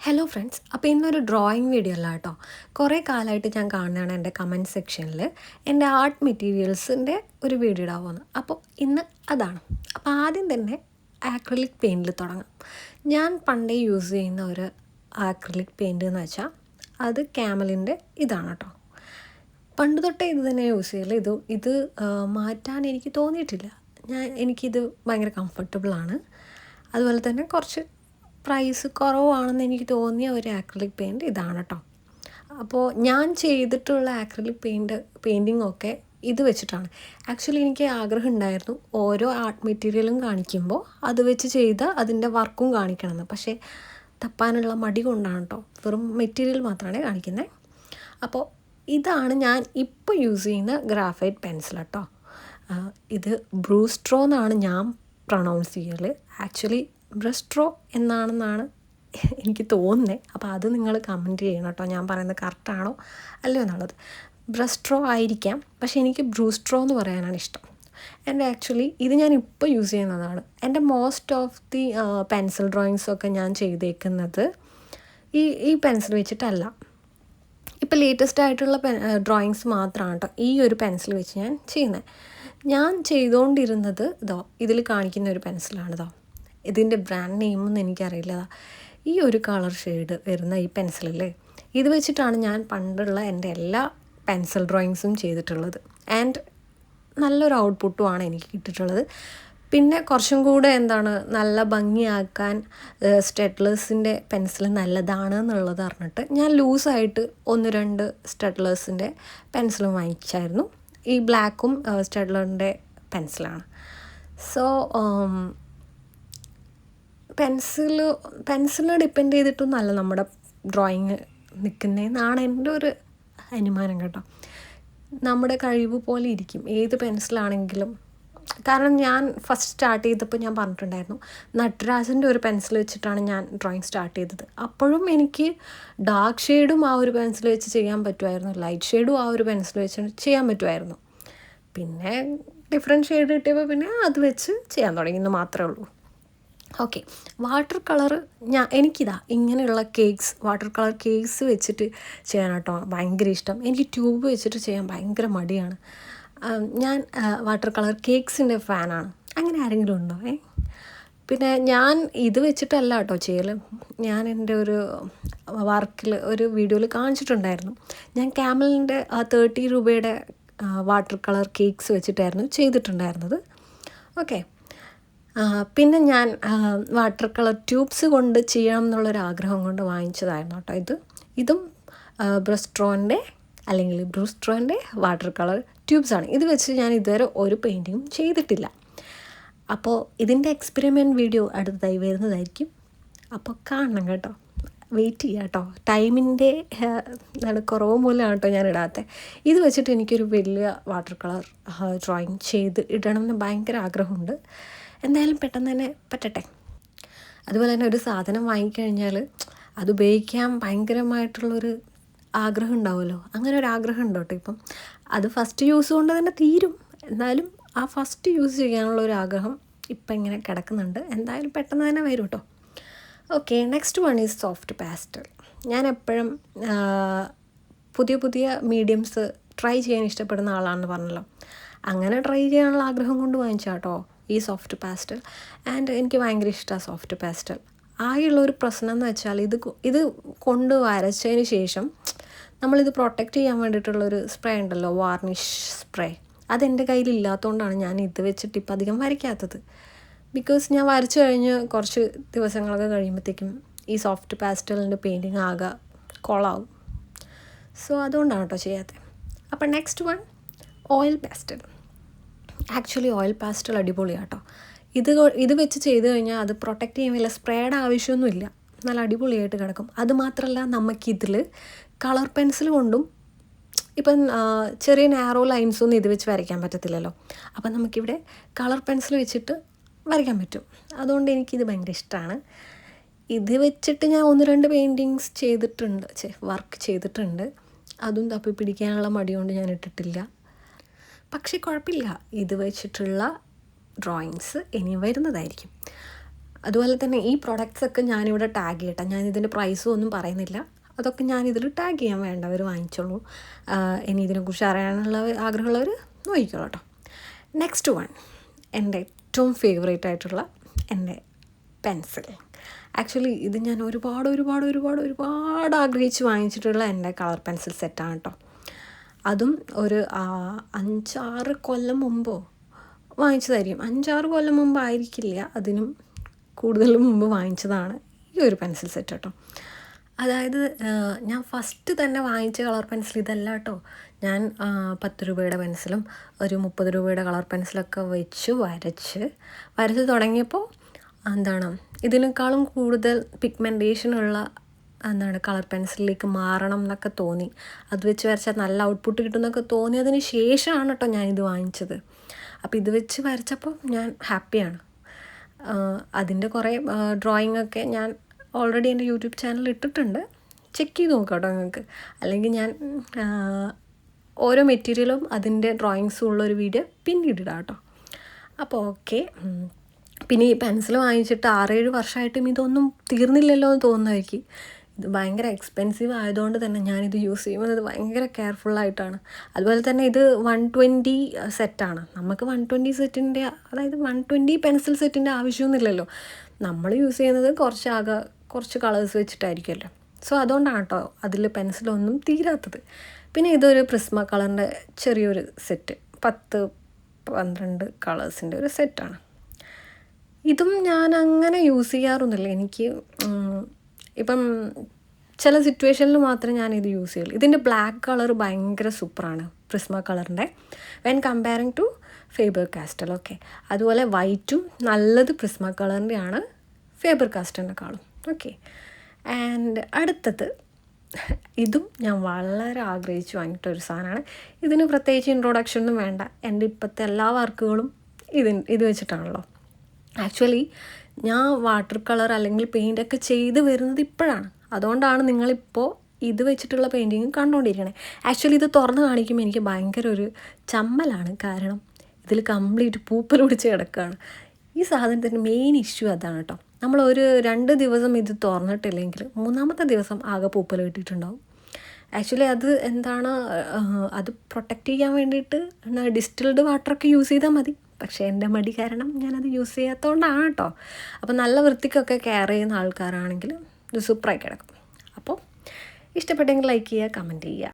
Hello friends, അപ്പോൾ ഇന്നൊരു drawing video അല്ല കേട്ടോ. കുറേ കാലമായിട്ട് ഞാൻ കാണുന്നതാണ് എൻ്റെ കമൻറ്റ് സെക്ഷനിൽ എൻ്റെ ആർട്ട് മെറ്റീരിയൽസിൻ്റെ ഒരു വീഡിയോ ഇടാവുമെന്ന്. അപ്പോൾ ഇന്ന് അതാണ്. അപ്പോൾ ആദ്യം തന്നെ ആക്രിലിക് പെയിൻറ്റിൽ തുടങ്ങാം. ഞാൻ പണ്ടേ യൂസ് ചെയ്യുന്ന ഒരു ആക്രിലിക് പെയിൻറ്റ് എന്ന് വെച്ചാൽ അത് ക്യാമലിൻ്റെ ഇതാണ് കേട്ടോ. പണ്ട് തൊട്ടേ ഇത് തന്നെ യൂസ് ചെയ്യല്. ഇത് മാറ്റാൻ എനിക്ക് തോന്നിയിട്ടില്ല. എനിക്കിത് ഭയങ്കര കംഫർട്ടബിളാണ്. അതുപോലെ തന്നെ കുറച്ച് പ്രൈസ് കുറവാണെന്ന് എനിക്ക് തോന്നിയ ഒരു ആക്രിലിക് പെയിൻറ്റ് ഇതാണ് കേട്ടോ. അപ്പോൾ ഞാൻ ചെയ്തിട്ടുള്ള ആക്രിലിക് പെയിൻറ്റിങ്ങൊക്കെ ഇത് വെച്ചിട്ടാണ്. ആക്ച്വലി എനിക്ക് ആഗ്രഹം ഉണ്ടായിരുന്നു ഓരോ ആർട്ട് മെറ്റീരിയലും കാണിക്കുമ്പോൾ അത് വെച്ച് ചെയ്ത അതിൻ്റെ വർക്കും കാണിക്കണമെന്ന്. പക്ഷേ തപ്പാനുള്ള മടി കൊണ്ടാണ് കേട്ടോ, വെറും മെറ്റീരിയൽ മാത്രമാണ് കാണിക്കുന്നത്. അപ്പോൾ ഇതാണ് ഞാൻ ഇപ്പോൾ യൂസ് ചെയ്യുന്ന ഗ്രാഫൈറ്റ് പെൻസിൽ കേട്ടോ. ഇത് ബ്രൂസ്ട്രോ എന്നാണ് ഞാൻ പ്രൊണൗൺസ് ചെയ്യൽ. ആക്ച്വലി ബ്രസ്ട്രോ എന്നാണെന്നാണ് എനിക്ക് തോന്നുന്നത്. അപ്പോൾ അത് നിങ്ങൾ കമൻറ്റ് ചെയ്യണം കേട്ടോ, ഞാൻ പറയുന്നത് കറക്റ്റാണോ അല്ലയോ എന്നുള്ളത്. ബ്രസ്ട്രോ ആയിരിക്കാം, പക്ഷേ എനിക്ക് ബ്രൂസ്ട്രോ എന്ന് പറയാനാണ് ഇഷ്ടം. എൻ്റെ ആക്ച്വലി ഇത് ഞാൻ ഇപ്പോൾ യൂസ് ചെയ്യുന്നതാണ്. എൻ്റെ മോസ്റ്റ് ഓഫ് ദി പെൻസിൽ ഡ്രോയിങ്സൊക്കെ ഞാൻ ചെയ്തേക്കുന്നത് ഈ പെൻസിൽ വെച്ചിട്ടല്ല. ഇപ്പോൾ ലേറ്റസ്റ്റ് ആയിട്ടുള്ള ഡ്രോയിങ്സ് മാത്രമാണ് കേട്ടോ ഈ ഒരു പെൻസിൽ വെച്ച് ഞാൻ ചെയ്യുന്നത്. ഞാൻ ചെയ്തുകൊണ്ടിരുന്നത് ഇതിൽ കാണിക്കുന്ന ഒരു പെൻസിലാണിതോ. ഇതിൻ്റെ ബ്രാൻഡ് നെയിമൊന്നും എനിക്കറിയില്ല. ഈ ഒരു കളർ ഷെയ്ഡ് വരുന്ന ഈ പെൻസിലല്ലേ, ഇത് വെച്ചിട്ടാണ് ഞാൻ പണ്ടുള്ള എൻ്റെ എല്ലാ പെൻസിൽ ഡ്രോയിങ്സും ചെയ്തിട്ടുള്ളത്. ആൻഡ് നല്ലൊരു ഔട്ട്പുട്ടുമാണ് എനിക്ക് കിട്ടിയിട്ടുള്ളത്. പിന്നെ കുറച്ചും കൂടെ നല്ല ഭംഗിയാക്കാൻ സ്റ്റെഡ്ലേഴ്സിൻ്റെ പെൻസിൽ നല്ലതാണ് എന്നുള്ളത് അറിഞ്ഞിട്ട് ഞാൻ ലൂസായിട്ട് 1-2 സ്റ്റെഡ്ലേഴ്സിൻ്റെ പെൻസിലും വാങ്ങിച്ചായിരുന്നു. ഈ ബ്ലാക്കും സ്റ്റെഡ്ലറിൻ്റെ പെൻസിലാണ്. സോ പെൻസിലിനെ ഡിപ്പെൻഡ് ചെയ്തിട്ടൊന്നുമല്ല നമ്മുടെ ഡ്രോയിങ് നിൽക്കുന്നതെന്നാണ് എൻ്റെ ഒരു അനുമാനം കേട്ടോ. നമ്മുടെ കഴിവ് പോലെ ഇരിക്കും ഏത് പെൻസിലാണെങ്കിലും. കാരണം ഞാൻ ഫസ്റ്റ് സ്റ്റാർട്ട് ചെയ്തപ്പോൾ ഞാൻ പറഞ്ഞിട്ടുണ്ടായിരുന്നു, നട്രാജൻ്റെ ഒരു പെൻസിൽ വെച്ചിട്ടാണ് ഞാൻ ഡ്രോയിങ് സ്റ്റാർട്ട് ചെയ്തത്. അപ്പോഴും എനിക്ക് ഡാർക്ക് ഷെയ്ഡും ആ ഒരു പെൻസിൽ വെച്ച് ചെയ്യാൻ പറ്റുമായിരുന്നു, ലൈറ്റ് ഷെയ്ഡും ആ ഒരു പെൻസിൽ വെച്ച് ചെയ്യാൻ പറ്റുമായിരുന്നു. പിന്നെ ഡിഫറെൻറ്റ് ഷെയ്ഡ് കിട്ടിയപ്പോൾ പിന്നെ അത് വെച്ച് ചെയ്യാൻ തുടങ്ങിയെന്ന് മാത്രമേ ഉള്ളൂ. ഓക്കെ, വാട്ടർ കളർ എനിക്കിതാ ഇങ്ങനെയുള്ള വാട്ടർ കളർ കേക്ക്സ് വെച്ചിട്ട് ചെയ്യാൻ കേട്ടോ ഭയങ്കര ഇഷ്ടം. എനിക്ക് ട്യൂബ് വെച്ചിട്ട് ചെയ്യാൻ ഭയങ്കര മടിയാണ്. ഞാൻ വാട്ടർ കളർ കേക്ക്സിൻ്റെ ഫാനാണ്. അങ്ങനെ ആരെങ്കിലും ഉണ്ടോ? പിന്നെ ഞാൻ ഇത് വെച്ചിട്ടല്ല കേട്ടോ ചെയ്യൽ. ഞാൻ എൻ്റെ ഒരു വർക്കിൽ ഒരു വീഡിയോയിൽ കാണിച്ചിട്ടുണ്ടായിരുന്നു. ഞാൻ ക്യാമലിൻ്റെ 30 രൂപയുടെ വാട്ടർ കളർ കേക്ക്സ് വെച്ചിട്ടായിരുന്നു ചെയ്തിട്ടുണ്ടായിരുന്നത്. ഓക്കെ, പിന്നെ ഞാൻ വാട്ടർ കളർ ട്യൂബ്സ് കൊണ്ട് ചെയ്യണം എന്നുള്ളൊരാഗ്രഹം കൊണ്ട് വാങ്ങിച്ചതായിരുന്നു കേട്ടോ ഇതും ബ്രസ്ട്രോൻ്റെ അല്ലെങ്കിൽ ബ്രൂസ്ട്രോൻ്റെ വാട്ടർ കളർ ട്യൂബ്സാണ്. ഇത് വെച്ച് ഞാൻ ഇതുവരെ ഒരു പെയിൻറ്റിങ്ങും ചെയ്തിട്ടില്ല. അപ്പോൾ ഇതിൻ്റെ എക്സ്പെരിമെൻറ്റ് വീഡിയോ അടുത്തതായി വരുന്നതായിരിക്കും. അപ്പോൾ കാണണം കേട്ടോ, വെയിറ്റ് ചെയ്യുക കേട്ടോ. ടൈമിൻ്റെ കുറവ് മൂലമാണ് കേട്ടോ ഞാൻ ഇടാത്തത്. ഇത് വെച്ചിട്ട് എനിക്കൊരു വലിയ വാട്ടർ കളർ ഡ്രോയിങ് ചെയ്ത് ഇടണം എന്ന് ഭയങ്കര ആഗ്രഹമുണ്ട്. എന്തായാലും പെട്ടെന്ന് തന്നെ പറ്റട്ടെ. അതുപോലെ തന്നെ ഒരു സാധനം വാങ്ങിക്കഴിഞ്ഞാൽ അത് ഉപയോഗിക്കാൻ ഭയങ്കരമായിട്ടുള്ളൊരു ആഗ്രഹം ഉണ്ടാവുമല്ലോ. അങ്ങനെ ഒരു ആഗ്രഹം ഉണ്ട് കേട്ടോ. ഇപ്പം അത് ഫസ്റ്റ് യൂസ് കൊണ്ട് തന്നെ തീരും, എന്നാലും ആ ഫസ്റ്റ് യൂസ് ചെയ്യാനുള്ള ഒരു ആഗ്രഹം ഇപ്പം ഇങ്ങനെ കിടക്കുന്നുണ്ട്. എന്തായാലും പെട്ടെന്ന് തന്നെ വരും കേട്ടോ. Okay, next one is soft pastel. ഞാൻ എപ്പോഴും പുതിയ മീഡിയംസ് ട്രൈ ചെയ്യാൻ ഇഷ്ടപ്പെടുന്ന ആളാണെന്ന് പറഞ്ഞല്ലോ. അങ്ങനെ ട്രൈ ചെയ്യാനുള്ള ആഗ്രഹം കൊണ്ട് വാങ്ങിച്ചാൽ കേട്ടോ ഈ സോഫ്റ്റ് പാസ്റ്റൽ. ആൻഡ് എനിക്ക് ഭയങ്കര ഇഷ്ടമാണ് സോഫ്റ്റ് പാസ്റ്റൽ. ആകെയുള്ളൊരു പ്രശ്നം എന്ന് വെച്ചാൽ ഇത് കൊണ്ട് വരച്ചതിന് ശേഷം നമ്മളിത് പ്രൊട്ടക്റ്റ് ചെയ്യാൻ വേണ്ടിയിട്ടുള്ളൊരു സ്പ്രേ ഉണ്ടല്ലോ, വാർണിഷ് സ്പ്രേ. അതെൻ്റെ കയ്യിലില്ലാത്തതുകൊണ്ടാണ് ഞാൻ ഇത് വെച്ചിട്ട് ഇപ്പം അധികം വരയ്ക്കാത്തത്. ബിക്കോസ് ഞാൻ വരച്ചു കഴിഞ്ഞ് കുറച്ച് ദിവസങ്ങളൊക്കെ കഴിയുമ്പോഴത്തേക്കും ഈ സോഫ്റ്റ് പാസ്റ്റലിൻ്റെ പെയിൻറ്റിങ് ആകെ കൊളാവും. സോ അതുകൊണ്ടാണ് കേട്ടോ ചെയ്യാത്തത്. അപ്പം next one oil pastel. Actually oil pastel അടിപൊളിയാണ് കേട്ടോ. ഇത് വെച്ച് ചെയ്ത് കഴിഞ്ഞാൽ അത് പ്രൊട്ടക്റ്റ് ചെയ്യാൻ വല്ല സ്പ്രേയുടെ ആവശ്യമൊന്നുമില്ല, നല്ല അടിപൊളിയായിട്ട് കിടക്കും. അതുമാത്രമല്ല, നമുക്കിതിൽ കളർ പെൻസിൽ കൊണ്ടും ഇപ്പം ചെറിയ നാരോ ലൈൻസൊന്നും ഇത് വെച്ച് വരയ്ക്കാൻ പറ്റത്തില്ലല്ലോ. അപ്പം നമുക്കിവിടെ കളർ പെൻസിൽ വെച്ചിട്ട് വരയ്ക്കാൻ പറ്റും. അതുകൊണ്ട് എനിക്കിത് ഭയങ്കര ഇഷ്ടമാണ്. ഇത് വെച്ചിട്ട് ഞാൻ 1-2 പെയിൻറ്റിങ്സ് വർക്ക് ചെയ്തിട്ടുണ്ട്. അതും തപ്പി പിടിക്കാനുള്ള മടി കൊണ്ട് ഞാൻ ഇട്ടിട്ടില്ല. പക്ഷേ കുഴപ്പമില്ല, ഇത് വെച്ചിട്ടുള്ള ഡ്രോയിങ്സ് ഇനി വരുന്നതായിരിക്കും. അതുപോലെ തന്നെ ഈ പ്രൊഡക്ട്സൊക്കെ ഞാനിവിടെ ടാഗ് ചെയ്യട്ടെ. ഞാനിതിൻ്റെ പ്രൈസും ഒന്നും പറയുന്നില്ല. അതൊക്കെ ഞാനിതിൽ ടാഗ് ചെയ്യാൻ, വേണ്ടവർ വാങ്ങിച്ചോളൂ. ഇനി ഇതിനെക്കുറിച്ച് അറിയാനുള്ള ആഗ്രഹമുള്ളവർ നോക്കിക്കോളൂ കേട്ടോ. നെക്സ്റ്റ് വൺ, എൻ്റെ ഏറ്റവും ഫേവറേറ്റ് ആയിട്ടുള്ള എൻ്റെ പെൻസിൽ. ആക്ച്വലി ഇത് ഞാൻ ഒരുപാട് ആഗ്രഹിച്ച് വാങ്ങിച്ചിട്ടുള്ള എൻ്റെ കളർ പെൻസിൽ സെറ്റാണ് കേട്ടോ. അതും ഒരു 5-6 കൊല്ലം മുമ്പോ വാങ്ങിച്ചതായിരിക്കും. 5-6 കൊല്ലം മുമ്പായിരിക്കില്ല, അതിനും കൂടുതൽ മുമ്പ് വാങ്ങിച്ചതാണ് ഈ ഒരു പെൻസിൽ സെറ്റ് കേട്ടോ. അതായത് ഞാൻ ഫസ്റ്റ് തന്നെ വാങ്ങിച്ച കളർ പെൻസിൽ ഇതല്ല കേട്ടോ. ഞാൻ 10 രൂപയുടെ പെൻസിലും ഒരു 30 രൂപയുടെ കളർ പെൻസിലൊക്കെ വെച്ച് വരച്ച് തുടങ്ങിയപ്പോൾ ഇതിനേക്കാളും കൂടുതൽ പിഗ്മെൻറ്റേഷനുള്ള കളർ പെൻസിലിലേക്ക് മാറണം എന്നൊക്കെ തോന്നി. അത് വെച്ച് വരച്ചാൽ നല്ല ഔട്ട്പുട്ട് കിട്ടുമെന്നൊക്കെ തോന്നിയതിന് ശേഷമാണ് കേട്ടോ ഞാനിത് വാങ്ങിച്ചത്. അപ്പോൾ ഇത് വെച്ച് വരച്ചപ്പോൾ ഞാൻ ഹാപ്പിയാണ്. അതിൻ്റെ കുറേ ഡ്രോയിങ്ങൊക്കെ ഞാൻ ഓൾറെഡി എൻ്റെ യൂട്യൂബ് ചാനലിൽ ഇട്ടിട്ടുണ്ട്, ചെക്ക് ചെയ്ത് നോക്കാം കേട്ടോ നിങ്ങൾക്ക്. അല്ലെങ്കിൽ ഞാൻ ഓരോ മെറ്റീരിയലും അതിൻ്റെ ഡ്രോയിങ്സും ഉള്ളൊരു വീഡിയോ പിന്നീടിടാം കേട്ടോ. അപ്പോൾ ഓക്കെ. പിന്നെ ഈ പെൻസിൽ വാങ്ങിച്ചിട്ട് 6-7 വർഷമായിട്ടും ഇതൊന്നും തീർന്നില്ലല്ലോ എന്ന് തോന്നുമായിരിക്കും. ഇത് ഭയങ്കര എക്സ്പെൻസീവ് ആയതുകൊണ്ട് തന്നെ ഞാനിത് യൂസ് ചെയ്യുന്നത് ഭയങ്കര കെയർഫുള്ളായിട്ടാണ്. അതുപോലെ തന്നെ ഇത് 120 സെറ്റാണ്. നമുക്ക് 120 സെറ്റിൻ്റെ, അതായത് 120 പെൻസിൽ സെറ്റിൻ്റെ ആവശ്യമൊന്നുമില്ലല്ലോ. നമ്മൾ യൂസ് ചെയ്യുന്നത് കുറച്ച് കളേഴ്സ് വെച്ചിട്ടായിരിക്കുമല്ലോ. സോ അതുകൊണ്ടാണ് കേട്ടോ അതിൽ പെൻസിലൊന്നും തീരാത്തത്. പിന്നെ ഇതൊരു പ്രിസ്മ കളറിൻ്റെ ചെറിയൊരു സെറ്റ്, 10-12 കളേഴ്സിൻ്റെ ഒരു സെറ്റാണ്. ഇതും ഞാൻ അങ്ങനെ യൂസ് ചെയ്യാറൊന്നുമില്ല. എനിക്ക് ഇപ്പം ചില സിറ്റുവേഷനിൽ മാത്രമേ ഞാനിത് യൂസ് ചെയ്യുള്ളൂ. ഇതിൻ്റെ ബ്ലാക്ക് കളർ ഭയങ്കര സൂപ്പറാണ്, പ്രിസ്മ കളറിൻ്റെ, when comparing to Faber Castell. Okay, അതുപോലെ വൈറ്റും നല്ലത് പ്രിസ്മ കളറിൻ്റെയാണ് ഫേബർ കാസ്റ്റലിനെക്കാളും. ഓക്കെ, ആൻഡ് അടുത്തത്, ഇതും ഞാൻ വളരെ ആഗ്രഹിച്ച് വാങ്ങിയിട്ടൊരു സാധനമാണ്. ഇതിന് പ്രത്യേകിച്ച് ഇൻട്രൊഡക്ഷൻ ഒന്നും വേണ്ട. എൻ്റെ ഇപ്പോഴത്തെ എല്ലാ വർക്കുകളും ഇത് വെച്ചിട്ടാണല്ലോ. ആക്ച്വലി ഞാൻ വാട്ടർ കളർ അല്ലെങ്കിൽ പെയിൻ്റൊക്കെ ചെയ്ത് വരുന്നത് ഇപ്പോഴാണ്. അതുകൊണ്ടാണ് നിങ്ങളിപ്പോൾ ഇത് വെച്ചിട്ടുള്ള പെയിൻറ്റിങ് കണ്ടുകൊണ്ടിരിക്കണേ. ആക്ച്വലി ഇത് തുറന്ന് കാണിക്കുമ്പോൾ എനിക്ക് ഭയങ്കര ഒരു ചമ്മലാണ്. കാരണം ഇതിൽ കംപ്ലീറ്റ് പൂപ്പൽ പിടിച്ച് കിടക്കുകയാണ്. ഈ സാധനത്തിൻ്റെ മെയിൻ ഇഷ്യൂ അതാണ് കേട്ടോ. നമ്മൾ ഒരു 2 ദിവസം ഇത് തുറന്നിട്ടില്ലെങ്കിൽ 3-ാമത്തെ ദിവസം ആകെ പൂപ്പൽ കിട്ടിയിട്ടുണ്ടാവും. ആക്ച്വലി അത് അത് പ്രൊട്ടക്റ്റ് ചെയ്യാൻ വേണ്ടിയിട്ട് ഡിസ്റ്റിൽഡ് വാട്ടറൊക്കെ യൂസ് ചെയ്താൽ മതി. പക്ഷേ എൻ്റെ മടി കാരണം ഞാനത് യൂസ് ചെയ്യാത്തതുകൊണ്ടാണ് കേട്ടോ. അപ്പോൾ നല്ല വൃത്തിക്കൊക്കെ കെയർ ചെയ്യുന്ന ആൾക്കാരാണെങ്കിൽ ഇത് സൂപ്പറായി കിടക്കും. അപ്പോൾ ഇഷ്ടപ്പെട്ടെങ്കിൽ ലൈക്ക് ചെയ്യുക, കമൻറ്റ് ചെയ്യുക.